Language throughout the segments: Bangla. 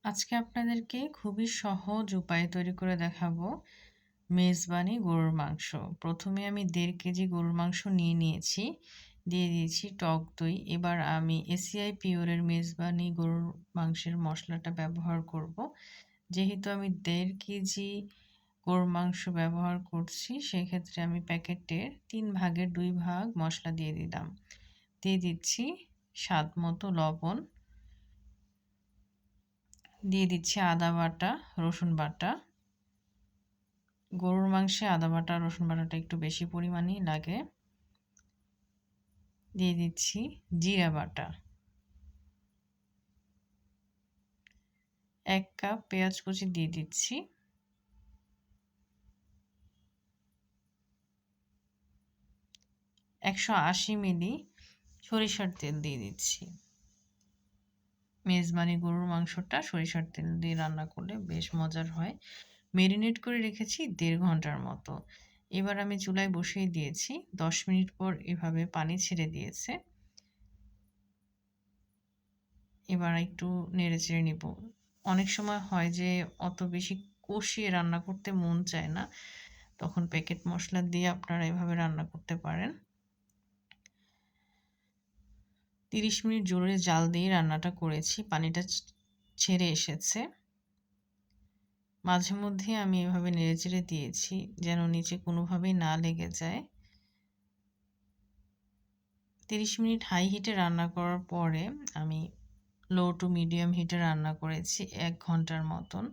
আজকে আপনাদেরকে খুবই সহজ উপায়ে তৈরি করে দেখাবো মেজবানি গরুর মাংস। প্রথমে আমি ১.৫ কেজি গরুর মাংস নিয়ে নিয়েছি। দিয়ে দিয়েছি টক দই। এবার আমি এসিআই পিওরের মেজবানি গরুর মাংসের মশলাটা ব্যবহার করব। যেহেতু আমি ১.৫ কেজি গরুর মাংস ব্যবহার করছি, সেক্ষেত্রে আমি প্যাকেটের ৩ ভাগের ২ ভাগ মশলা দিয়ে দিলাম। দিয়ে দিচ্ছি স্বাদ মতো লবণ। দিয়ে দিচ্ছি আদা বাটা, রসুন বাটা। গরুর মাংসে আদা বাটা, রসুন বাটাটা একটু বেশি পরিমাণেই লাগে। দিয়ে দিচ্ছি জিরা বাটা। ১ কাপ পেঁয়াজ কুচি দিয়ে দিচ্ছি। ১৮০ মিলি সরিষার তেল দিয়ে দিচ্ছি। মেজবানি গরুর মাংসটা সরিষার তেল দিয়ে রান্না করলে বেশ মজার হয়। মেরিনেট করে রেখেছি ১.৫ ঘন্টার মতো। এবার আমি চুলায় বসিয়ে দিয়েছি। ১০ মিনিট পর এভাবে পানি ছেড়ে দিয়েছে। এবার একটু নেড়েচেড়ে নিব। অনেক সময় হয় যে অত বেশি কষিয়ে রান্না করতে মন চায় না। তখন প্যাকেট মসলা দিয়ে আপনারা এভাবে রান্না করতে পারেন। ৩০ মিনিট জোরে জাল দিয়ে রান্নাটা করেছি। পানিটা ছেড়ে এসেছে। মাঝে মধ্যে আমি এভাবে নেড়েচেড়ে দিয়েছি যেন নিচে কোনোভাবেই না লেগে যায়। ৩০ মিনিট হাই হিটে রান্না করার পরে আমি লো টু মিডিয়াম হিটে রান্না করেছি ১ ঘন্টার মতন।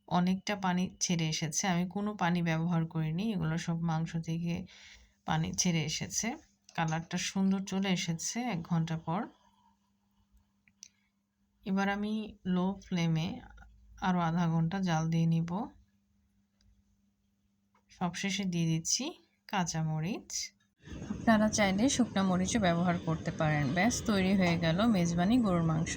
অনেকটা পানি ছেড়ে এসেছে। আমি কোনো পানি ব্যবহার করিনি। এগুলো সব মাংস থেকে পানি ছেড়ে এসেছে। কালারটা সুন্দর চলে এসেছে ১ ঘন্টা পর। এবার আমি লো ফ্লেমে আরও আধা ঘন্টা জাল দিয়ে নিব। সবশেষে দিয়ে দিচ্ছি কাঁচামরিচ। আপনারা চাইলে শুকনা মরিচও ব্যবহার করতে পারেন। ব্যাস তৈরি হয়ে গেল মেজবানি গরুর মাংস।